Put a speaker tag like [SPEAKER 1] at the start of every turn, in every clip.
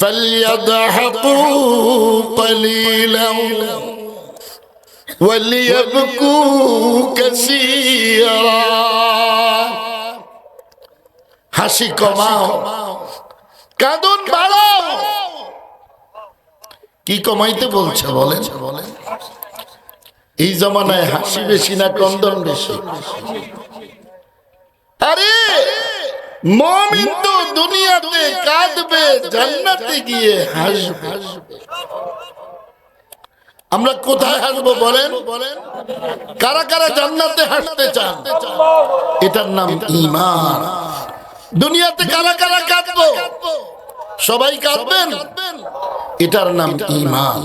[SPEAKER 1] فليضحكوا قليلا وليبكوا كثيرا হাসি কমাও কাঁদন বাড়াও কি কমাইতে বলছে বলেন এই জমানায় হাসি বেশি না কন্দন বেশি আরে মুমিন তো দুনিয়াতে কাঁদবে জান্নাতে গিয়ে হাসবে আমরা কোথায় হাসবো বলেন কারা কারা জান্নাতে হাসতে চান এটার নাম ঈমান দুনিয়াতে কারা কারা কাঁদবো সবাই কাঁদবেন এটার নাম ঈমান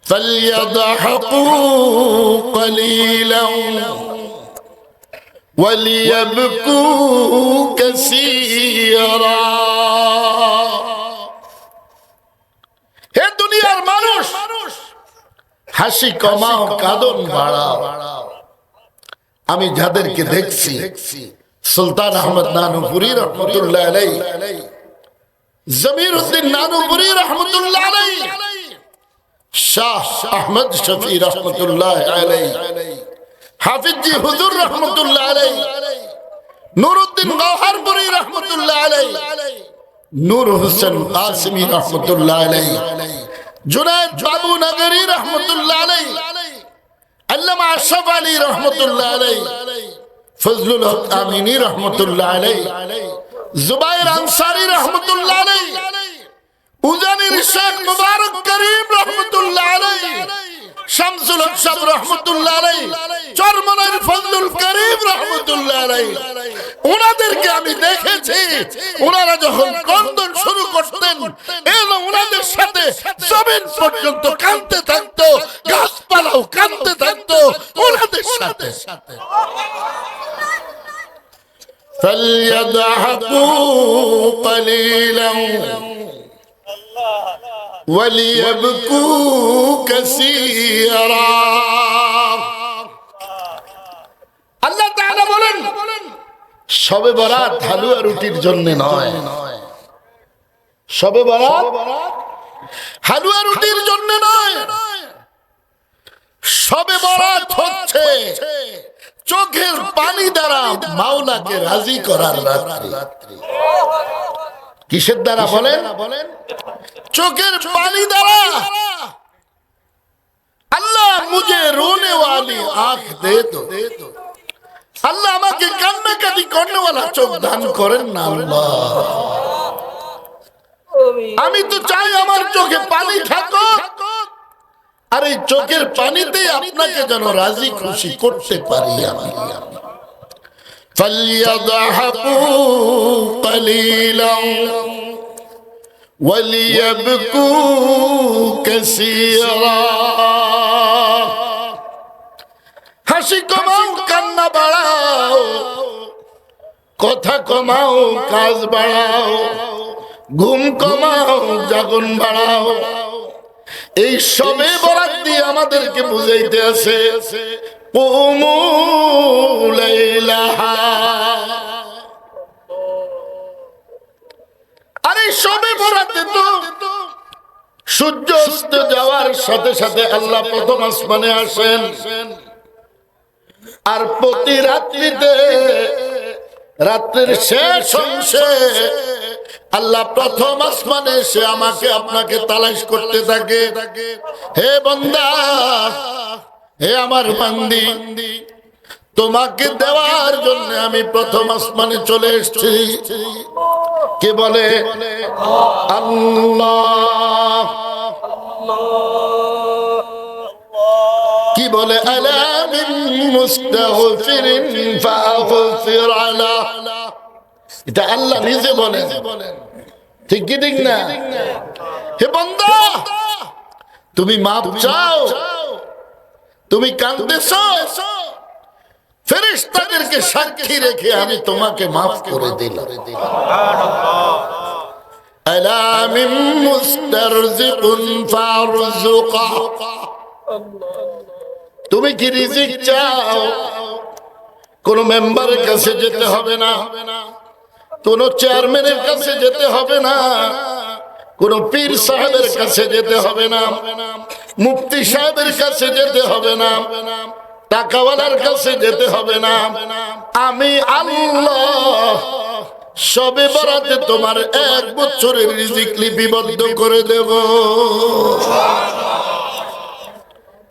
[SPEAKER 1] فليضحكوا قليلا وليبكوا كثيرا হে দুনিয়ার মানুষ হাসি কমাও কাঁদন বাড়াও আমি যাদেরকে দেখছি সুলতান আহমদ নানুপুরি রহমতুল্লাহ আলাইহি জমিরউদ্দিন নানুপুরি রহমতুল্লাহ আলাইহি শাহ আহমদ শফি রহমতুল্লাহ আলাইহি হাফিজ জি হুজুর রহমতুল্লাহ আলাইহি নুরউদ্দিন গওহরপুরি রহমতুল্লাহ আলাইহি নূর হোসেন কাসিমি রহমতুল্লাহ আলাইহি जुनैद बाबू नगरी रहमतुल्लाह अलैहि अल्लामा अशरफ अली रहमतुल्लाह अलैहि फजलुल हक आमीनी रहमतुल्लाह अलैहि जुबैर अंसारी रहमतुल्लाह अलैहि उजानी शेख मुबारक करीम रहमतुल्लाह अलैहि शमसुल हक साहब रहमतुल्लाह अलैहि चरमनार फजलुल करीम रहमतुल्लाह अलैहि ওনাদেরকে আমি দেখেছি ওনারা যখন কন্দন শুরু করতেন এবং ওনাদের সাথে জমিন পর্যন্ত কাঁদতে থাকতো গাছপালাও কাঁদতে থাকতো ওনাদের সাথে فليضحكوا قليلا وليبكوا كثيرا আল্লাহ তাআলা বলেন শবে বরাত হালুয়া রুটির জন্য নয় শবে বরাত হালুয়া রুটির জন্য নয় শবে বরাত হচ্ছে চোখের পানি দ্বারা মাওলাকে রাজি করার রাত্রি কিসের দ্বারা বলেন চোখের পানি দ্বারা আল্লাহ মুঝে রোনে वाली आंख दे दो আল্লাহ আমাকে কান্নাকাটি করনেওয়ালা চোখ দান করেন না আল্লাহ আমি তো চাই আমার চোখে পানি থাকুক আর এই চোখের পানিতে আপনাকে যেন রাজি খুশি করতে পারি আমি فليضحكوا قليلا وليبكوا كثيرا হাসি কমাও কান্না বাড়াও কথা কমাও কাজ বাড়াও ঘুম কমাও জাগন বাড়াও এই সবে বরাত দিয়ে আমাদেরকে বুঝাইতে আছে কুমু লাইলাহা আরে সবে বরাতে তো সূর্য অস্ত যাওয়ার সাথে সাথে আল্লাহ প্রথম আসমানে আসেন আর প্রতি রাত্রিতে রাত্রির শেষ অংশে আল্লাহ প্রথম আসমানে এসে আমাকে আপনাকে তালাশ করতে থাকে হে বান্দা হে আমার বান্দি তোমাকে দেওয়ার জন্য আমি প্রথম আসমানে চলে এসেছি কে বলে আল্লাহ কি বলে আলা মিন মুস্তাগফিরিন ফাগফির আলা এটা আল্লাহ নিজে বলেন ঠিক কি ঠিক না হে বান্দা তুমি মাফ চাও তুমি কাঁদতেছো ফেরেশতাদেরকে সাক্ষী রেখে আমি তোমাকে মাফ করে দিলাম আলা মিন মুস্তারজিকুন ফারযুকা তুমি কি রিজিক চাও কোন মেম্বারের কাছে যেতে হবে না কোন চেয়ারম্যানের কাছে যেতে হবে না কোন পীর সাহেবের কাছে যেতে হবে না, মুফতি সাহেবের কাছে যেতে হবে না, টাকাওয়ালার কাছে যেতে হবে না। আমি আল্লাহ সবে বরাতে তোমার 1 বছরের রিজিক লিপিবদ্ধ করে দেব।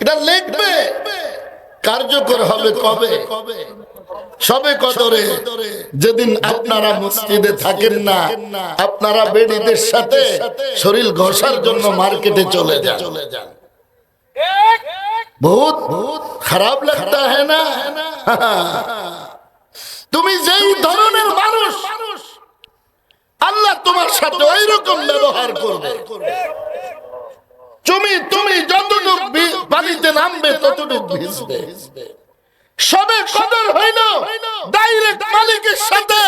[SPEAKER 1] এটা লিখবে, কার্যকর হবে কবে? সবে কদরে, যেদিন আপনারা মসজিদে থাকেন না, আপনারা বেডিদের সাথে শরীর ঘষার জন্য মার্কেটে চলে যান। বহুত খারাপ লাগতা হ্যাঁ না? তুমি যেই ধরনের মানুষ, আল্লাহ তোমার সাথে ওই রকম ব্যবহার করবে। তুমি যতটুকু পানিতে নামবে ততটুকু ভিজবে। সবে কদর হইল ডাইরেক্ট মালিকের সাথে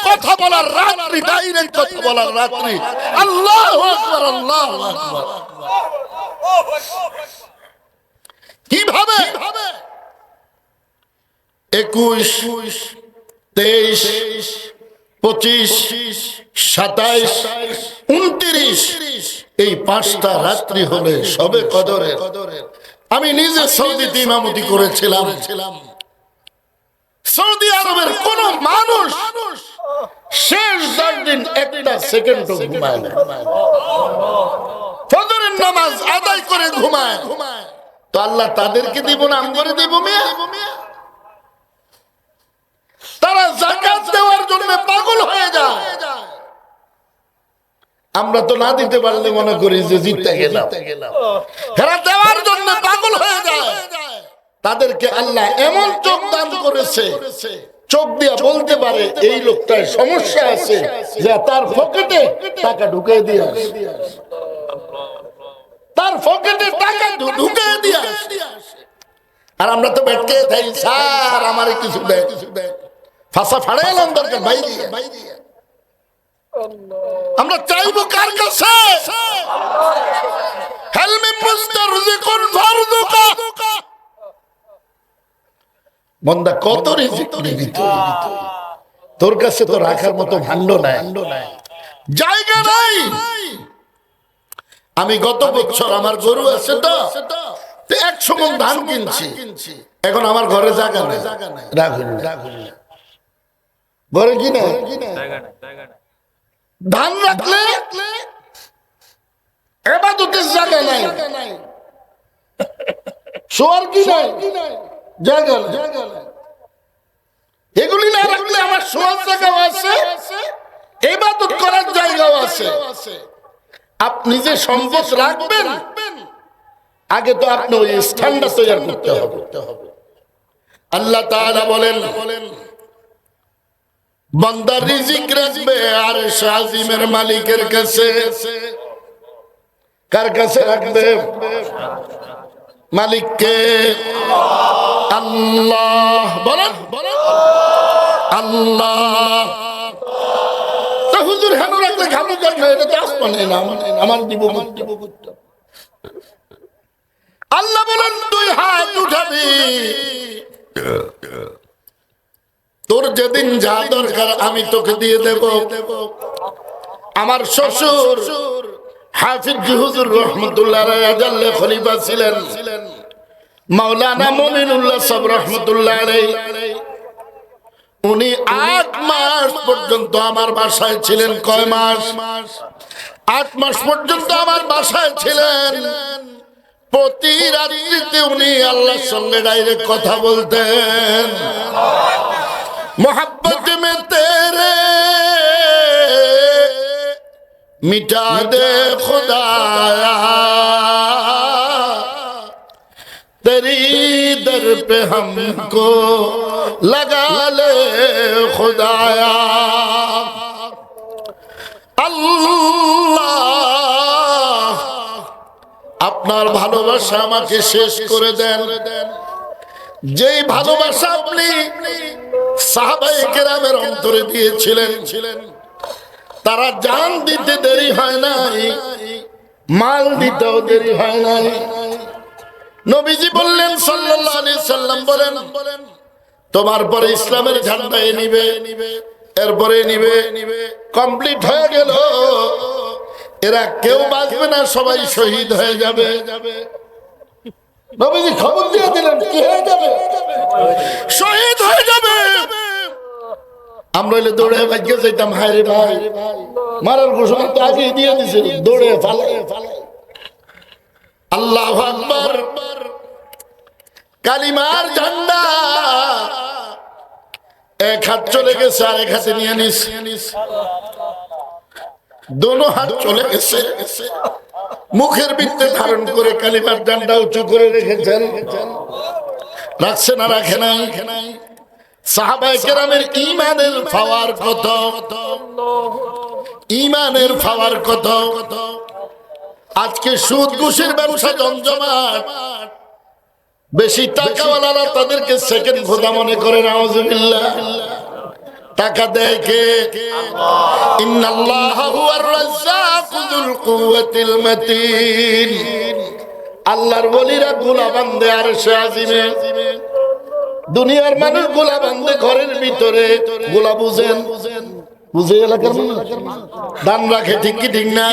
[SPEAKER 1] কথা বলার রাত্রি, ডাইরেক্ট কথা বলার রাত্রি। আল্লাহু আকবার, আল্লাহু আকবার। কিভাবে? 21, 23, 25, 27, 29 এই 5টা রাত্রি হলে সবে কদরে। আমি নিজে সৌদিতে ইমামতি করেছিলাম। সৌদি আরবের কোন মানুষ শেষ 10 দিন একটা সেকেন্ড ঘুমায় না। ফজরের নামাজ আদায় করে ঘুমায়। তো আল্লাহ তাদেরকে দিব না, আমগরে দিব মিয়া? তারা যাকাত দেওয়ার জন্য পাগল হয়ে যায়। আমরা তো না দিতে পারলে মনে করি যে জিততে গেলাম। এরা দেওয়ার জন্য পাগল হয়ে যায়। তাদেরকে আল্লাহ এমন চোখ দান করেছে, চোখ দিয়া বলতে পারে এই লোকটার সমস্যা আছে, যে তার পকেটে টাকা ঢুকিয়ে দিয়ে আসে, তার পকেটে টাকা ঢুকিয়ে দিয়ে আসে। আর আমরা তো বেটকে থাই, স্যার আমারে কিছু দেয়, ফাঁসা ফাড়ে এলাম দরকার ভাই দিয়ে। আমরা চাইবো কার কাছে? হেলমি মুস্তারজিকুন ফারদুকা। মন্দা কত রিজিক নিবিত, তোর কাছে তো রাখার মতো ভান্ড নাই, জায়গা নাই। আমি গত বছর আমার গরু আছে তো 100 মণ ধান কিনছি। এখন আমার ঘরে জায়গা নাই, রাখুন ঘরে কি না ধান রাখলে ইবাদতের জায়গা নাই, শোয়ার কি নাই, জায়গা নাই। এগুলি না রাখলে আমার শোয়ার জায়গাও আছে, ইবাদত করার জায়গাও আছে। আপনি যে সম্পদ রাখবেন, আগে তো আপনি ওই স্থানটা তৈরি করতে হবে। আল্লাহ তাআলা বলেন, বান্দা রিজিক রাখবে আরশ আজিমের মালিকের কাছে। কার কাছে রাখবে? মালিককে। আল্লাহ বলেন, আল্লাহ। তা হুজুর হেন রাখলে ঘামু কেন? এটা তো আসমানে না, আমার দিব। আল্লাহ বলেন, 2 হাত উঠাবি, তোর যেদিন যা দরকার আমি তোকে দিয়ে দেব। আমার শ্বশুর হাফিজ হুজুর রহমাতুল্লাহ আলাইহি আজাল্লে খলিফা ছিলেন, মাওলানা মুমিনুল্লাহ সাহেব রহমাতুল্লাহ আলাইহি। উনি 8 মাস পর্যন্ত আমার বাসায় ছিলেন। কয় মাস? 8 মাস পর্যন্ত আমার বাসায় ছিলেন। প্রতি রাত্রিতে উনি আল্লাহর সঙ্গে ডাইরেক্ট কথা বলতেন। मोहब्बत में तेरे मिटा दे खुदाया, तेरी दर पे हमको लगा ले खुदाया। আল্লাহ আপনার ভালোবাসা আমাকে শেষ করে দেন। যেই ভালোবাসা আপনি সাহাবায়ে কেরামের অন্তরে দিয়েছিলেন, তারা জান দিতে দেরি হয় নাই, মাল দিতেও দেরি হয় নাই। নবীজি বললেন সাল্লাল্লাহু আলাইহি সাল্লাম বলেন, তোমার পরে ইসলামের ঝান্ডা নিবে, এরপরে নিবে। কমপ্লিট হয়ে গেল। এরা কেউ বাঁচবে না, সবাই শহীদ হয়ে যাবে। নবীজি খবর দিয়ে দিলেন কি হয়ে যাবে? শহীদ হয়ে যাবে। আমরা হইলে দৌড়ে ভাগ্যে যাইতাম, হায় রে ভাই মারার ঘোষণা তো আগে দিয়ে দিছে, দৌড়ে ফালাই। আল্লাহু আকবার। কালিমার ঝান্ডা এক হাত চলে গেছে, আর এক হাতে নিয়ে নিস, দোনো হাত চলে গেছে। মুখের বৃত্তে ধারণ করে কালিমার ঝান্ডা উঁচু করে রেখেছেন। রাখছে না রাখে নাই? সাহাবায়ে কেরামের ঈমানের পাওয়ার কত, ঈমানের পাওয়ার কত। আজকে সুদ ঘুষের ব্যবসা জমজমাট, বেশি টাকাওয়ালারা তাদেরকে সেকেন্ড খোদা মনে করে। নাউযুবিল্লাহ। টাকা দেয় কে? ইন্নাল্লাহা হুয়ার রাজ্জাকু যুল কুওয়াতিল মাতিন। আল্লাহর ওলিরা গোলা বাঁধে আরশে আজিমে। দুনিয়ার মানুষ গোলা বাঁধে ঘরের ভিতরে। গোলা বুঝেন? বুঝে এলাকার মানুষ দান রাখে, ঠিক কি ঠিক না?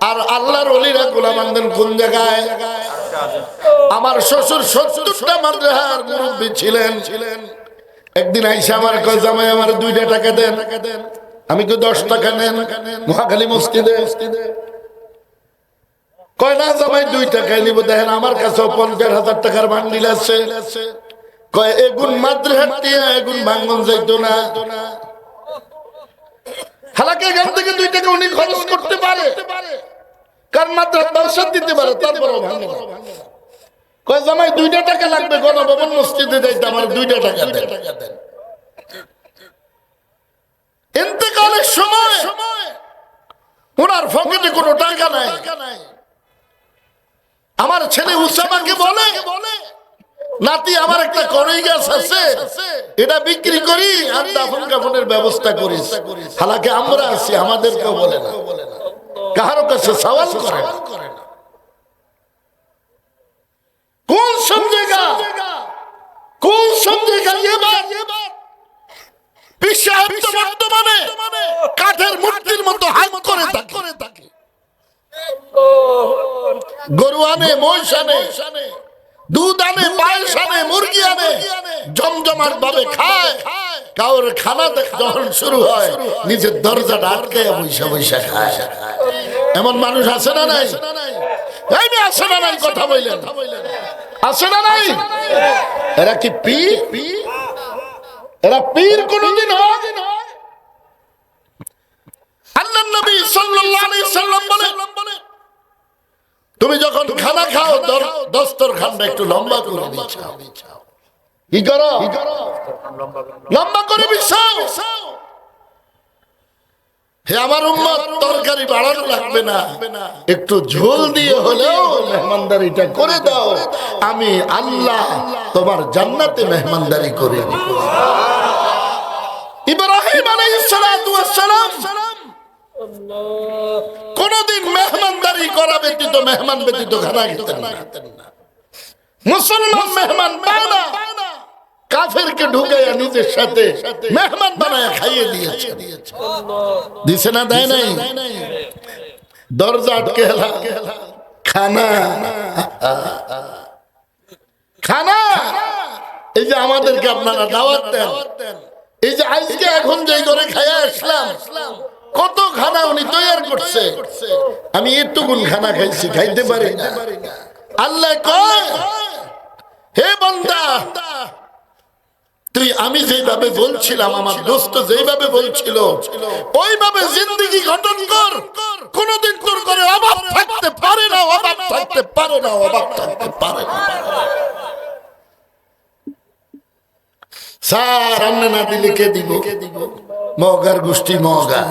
[SPEAKER 1] আর আল্লাহর ওলিরা গোলা বাঁধেন কোন জায়গায়? আমার শ্বশুর 70টা মাদ্রাসার মুরব্বী ছিলেন। একদিন আইসা আমার কয়, জামাই আমার 2টা টাকা দেন। আমি কই 10 টাকা নেন, মহাখালী মসজিদে। কয় না জামাই 2 টাকায় নিব। দেখেন আমার কাছে 50,000 টাকার বান্ডিল আছে। কয় এগুন মাদ্রাসা দিয়ে এগুন ভাঙন যাইতো না। হালাকে এখান থেকে 2 টাকা উনি খরচ করতে পারে, কারণ মাদ্রাসা ব্যবসা দিতে পারে, তারপরও ভাঙে না। কয় জামাই 2টা টাকা লাগবে, গণভবন মসজিদে যাইতে আমার 2টা টাকা দেন। ইন্তেকালের সময় ওনার পকেটে কোনো টাকা নাই। আমার ছেলে উসামাকে বলে, নাতি আমার একটা কড়াই গাছ আছে, এটা বিক্রি করি আর দাফন কাফনের ব্যবস্থা করিস। হালাকে আমরা আছি, আমাদেরকেও বলে না, কারো কাছে সওয়াল করে না। कौन समझेगा, कौन समझेगा? ये बात পিশাব তো বর্তমানে কাঠের মূর্তির মতো হাত করে থাকে। গরু আনে, মহিষ আনে, দুধ আনে, পায়েস আনে, মুরগি আনে, জমজমাট ভাবে খায়। কাউর খানা যখন শুরু হয় নিজের দরজাটা আটকে বৈশা বৈশা খায়। এমন মানুষ আছে না নাই? আছে না নাই? কথা বললেন আছে না নাই? এরা কি পীর? এরা পীর কোনদিন হয়? আল্লাহর নবী সাল্লাল্লাহু আলাইহি সাল্লাম বলে, তুমি যখন খানা খাও দস্তরখানটা একটু লম্বা করে বিছাও। কি করো? লম্বা করে বিছাও। হে আমার উম্মত, তরকারি বাড়ানো লাগবে না, একটু ঝোল দিয়ে হলেও মেহমানদারিটা করে দাও। আমি আল্লাহ তোমার জান্নাতে মেহমানদারি করে দিব। ইব্রাহিম আলাইহিস সালাতু ওয়াস সালাম কোনদিন মেহমানদারি করা ব্যতীত, মেহমান ব্যতীত খানা খেতেন না। মুসলমান মেহমান পায় না, কাফেরকে ঢুকাইয়া নিজের সাথে মেহমান বানায় খাইয়ে দিয়েছে। দিছে না? দেয় নাই? দরজা আটকে খানা খানা। এই যে আমাদেরকে আপনারা দাওয়াত দেন, এই যে আজকে এখন যে করে খাইয়া আসলাম, কত খানা উনি তৈরি করছে। আমি এতগুন খানা খাইছি, খাইতে পারি না। আল্লাহ কয়, হে বান্দা, তুই আমি যেভাবে বলছিলাম, আমার দোস্ত যেভাবে বলছিল, ওইভাবে জিন্দেগি গঠন কর। কোনদিন তোর করে অভাব থাকতে পারে না, অভাব থাকতে পারে না, অভাব থাকতে পারে না। স্যার আমরা না দিলে কে দিব? মগার গোষ্ঠী মগা।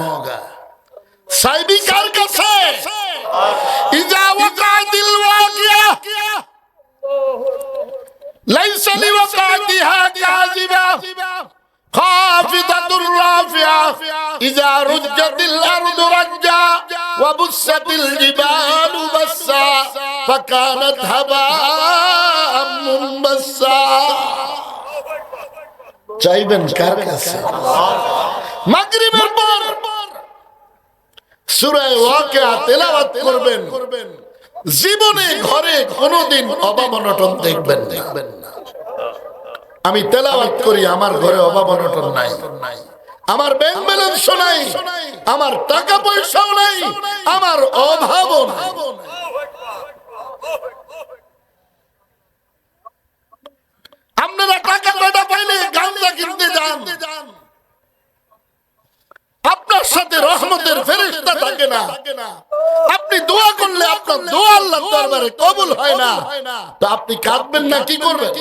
[SPEAKER 1] সাইবি কার কাছে? ইজা ওয়াকাতিল ওয়াকিয়া ليس لوقعتها كاذبة خافضة رافعة إذا رجت الأرض رجا وبست الجبال بسا فكانت هباء منبسا। চাইবেন কার কাছে? মাগরিবের পর সূরা ওয়াকিয়া তেলাওয়াত করবেন, জীবনে ঘরে কোনোদিন অভাব অনটন দেখবেন না। আমি তেলাওয়াত করি, আমার ঘরে অভাব অনটন নাই, আমার ব্যাংক ব্যালেন্স নাই, আমার টাকা পয়সাও নাই, আমার অভাবও নাই। আপনারা টাকা পয়সা পাইলে গাঁজা কিনতে যান, আপনার সাথে রহমতের ফেরেশতা থাকে না। আপনি দোয়া করলে আপনার দোয়া আল্লাহর দরবারে কবুল হয় না, তো আপনি কাঁদবেন না কি করবেন?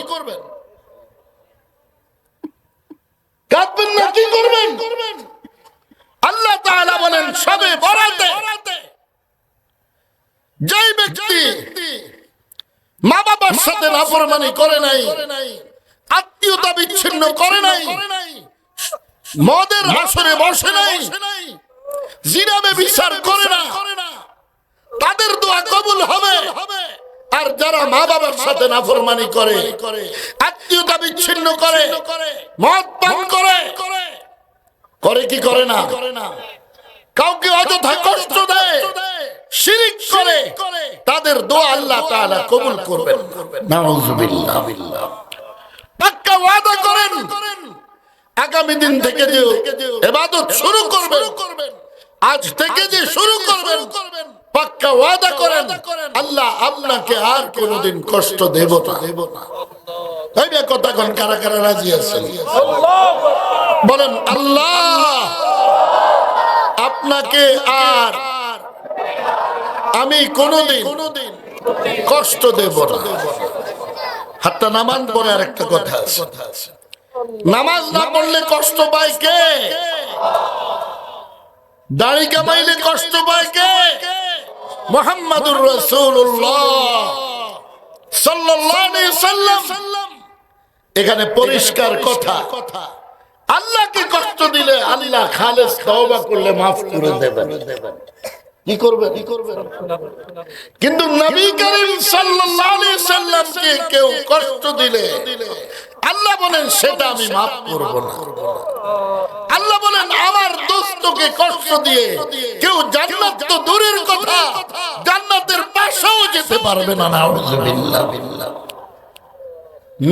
[SPEAKER 1] কাঁদবেন না কি করবেন? আল্লাহ তাআলা বলেন সবে বরাতে যেই ব্যক্তি মা বাবার সাথে নাফরমানি করে নাই, আত্মীয়তা বিচ্ছিন্ন করে নাই, মদের আসরে বসে নাই, জিনাবে বিচার করে না, তাদের দোয়া কবুল হবে। আর যারা মা বাবার সাথে নাফরমানি করে, আত্মীয়তা বিচ্ছিন্ন করে, মদ পান করে, করে কি করে না, কাউকে অযথা কষ্ট দেয়, শিরক করে, তাদের দোয়া আল্লাহ তাআলা কবুল করবেন। নাউযুবিল্লাহ। পাক্কা ওয়াদা করেন আগামী দিন থেকে যে ইবাদত শুরু করবেন, আজ থেকে যে শুরু করবেন, পাক্কা ওয়াদা করেন আল্লাহ আপনাকে আর কোনোদিন কষ্ট দেব না। এই যে কথা কোন কারা কারা রাজি আছেন বলেন, আল্লাহ আপনাকে আর আমি কোনোদিন কষ্ট দেব না। হাতটা নামান পরে আরেকটা কথা আছে, নামাজ না পড়লে কষ্ট পায় কে? দাড়ি কামাইলে কষ্ট পায় কে? মুহাম্মাদুর রাসূলুল্লাহ সাল্লাল্লাহু আলাইহি সাল্লাম। এখানে পরিষ্কার কথা, আল্লাহকে কষ্ট দিলে আল্লাহ খালেস তওবা করলে maaf করে দেবেন। কি করবে? কিন্তু নবী করিম সাল্লাল্লাহু আলাইহি সাল্লামকে কেউ কষ্ট দিলে আল্লাহ বলেন সেটা আমি maaf করব না। আল্লাহ বলেন আমার দোস্তকে কষ্ট দিয়ে কেউ জান্নাত তো দূরের কথা, জান্নাতের পাশেও যেতে পারবে না। নাউযুবিল্লাহ।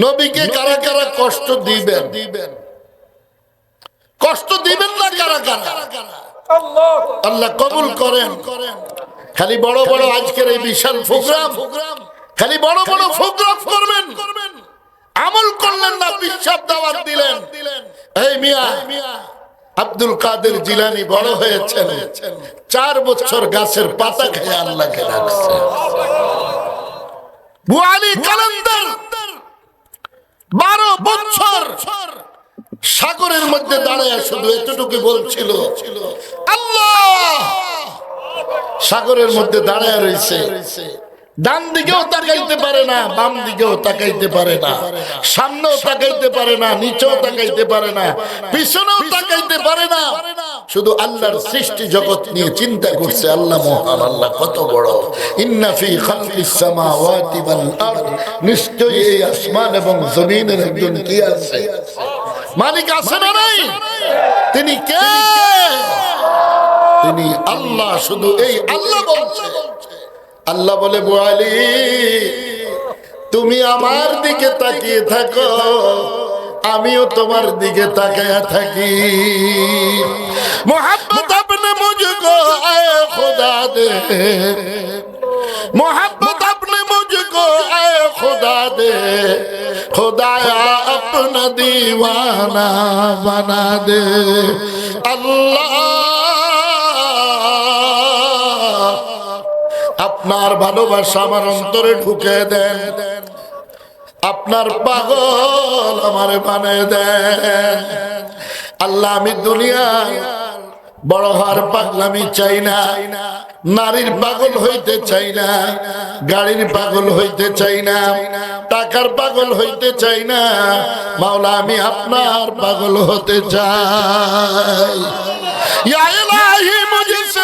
[SPEAKER 1] নবীকে কারা কারা কষ্ট দিবেন? কষ্ট দিবেন না কারা কারা? আল্লাহ কবুল করেন। খালি বড় বড় আজকের এই বিশাল প্রোগ্রাম, খালি বড় বড় প্রোগ্রাম করবেন, আমল করলেন না, বিশ্বাস দাওয়াত দিলেন। এই মিয়া আব্দুল কাদের জিলানী বড় হয়েছেন, 4 বছর গাছের পাতা খেয়ে আল্লাহকে রাখছে। বুয়ালি কালান্দার 12 বছর সাগরের মধ্যে দাঁড়ায় শুধু এতটুকু বলছিল আল্লাহ। সাগরের মধ্যে দাঁড়ায় রয়েছে, ডান দিকেও তাকাইতে পারে না, বাম দিকেও তাকাইতে পারে না, সামনেও তাকাইতে পারে না, নিচেও তাকাইতে পারে না, পিছনেও তাকাইতে পারে না, শুধু আল্লাহর সৃষ্টি জগৎ নিয়ে চিন্তা করছে। আল্লাহ মহান, আল্লাহ কত বড়। ইন্না ফি খালকিস সামাওয়াতি ওয়াল আরদ, নিশ্চয়ই এই আসমান এবং জমিনের একজন কি আছে, মালিক আছে না নাই? তিনি কে? তিনি আল্লাহ। শুধু এই আল্লাহ বলছে। আল্লাহ বলে বুয়ালি তুমি আমার দিকে তাকিয়ে থাকো, আমিও তোমার দিকে তাকায়া থাকি। মোহাম্মত আপনে মুঝকো আয়ে খুদা দে, মোহাম্মত আপনে মুঝকো আয়ে খুদা দে, खुदाया अपना दीवाना बना दे। अल्लाह আপনার ভালোবাসা আমার অন্তরে ঢুকে দেন, আপনার পাগল আমারে বানিয়ে দেন। আল্লাহ আমি দুনিয়ার বড় হওয়ার পাগলামি চাই না, নারীর পাগল হইতে চাই না, গাড়ির পাগল হইতে চাই না, টাকার পাগল হইতে চাই না। মাওলা আমি আপনার পাগল হতে চাই। ইয়া ইলাহি মুঝসে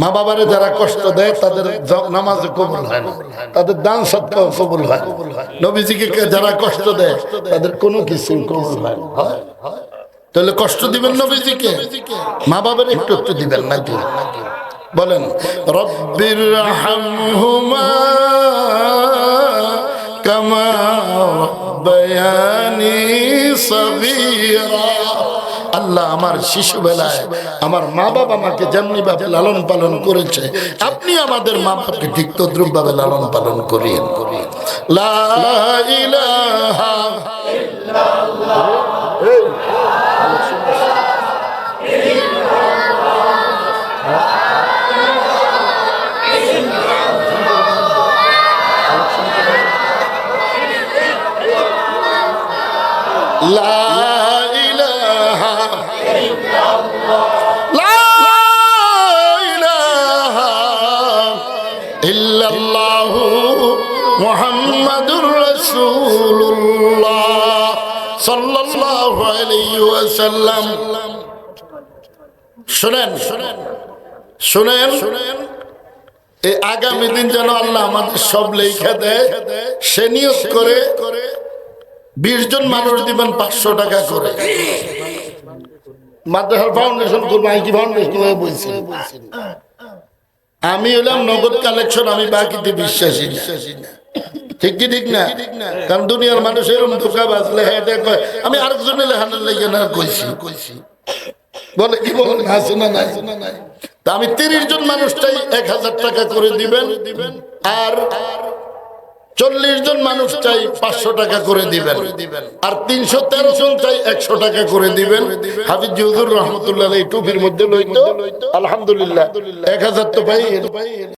[SPEAKER 1] মা বাবারে যারা কষ্ট দেয় তাদের নামাজ কবুল হয় না, তাদের দান সদকাও কবুল হয় না। নবীজিকে যারা কষ্ট দেয় তাদের কোনো কিছু কবুল হয় না। তাহলে কষ্ট দিবেন নবীজিকে, মা বাবার একটু একটু দিবেন নাকি? বলেন রব্বির রাহমহুমা কামা রাব্বায়ানি সগীরা। আল্লাহ আমার শিশুবেলায় আমার মা বাবা আমাকে যেমনি ভাবে লালন পালন করেছে, আপনি আমাদের মা বাবাকে ঠিক তদ্রুপ ভাবে লালন পালন করিয়েন। লা ইলাহা ইল্লাল্লাহ। লা ইলাহা ইল্লাল্লাহু মুহাম্মাদুর রাসূলুল্লাহ সাল্লাল্লাহু আলাইহি ওয়াসাল্লাম। শুনেন শুনেন শুনেন, এই আগামী দিন যেন আল্লাহ আমাদের সব লেখা দেয়, সে নিয়োগ করে 20 জন মানুষ দিবেন 500 টাকা করে। মাদ্রাসার ফাউন্ডেশন করবো, আইকি ফাউন্ডেশন বলছি। আমি হলাম নগদ কালেকশন, আমি বাকিতে বিশ্বাসী না। ঠিক কি ঠিক না? কারণ দুনিয়ার মানুষ এরকম ধোকা বাজলে আমি আরেকজনের লেখানোর লেগে না কইছি বলে কি বলেন, আছে না নাই? তা আমি 30 জন মানুষটাই 1000 টাকা করে দিবেন, আর 40 জন মানুষ চাই 500 টাকা করে দিবেন, আর 313 জন চাই 100 টাকা করে দিবেন। হাফিজ হুজুর রহমতুল্লাহ এই টুপির মধ্যে লইতো, আলহামদুলিল্লাহ 1000 তো ভাই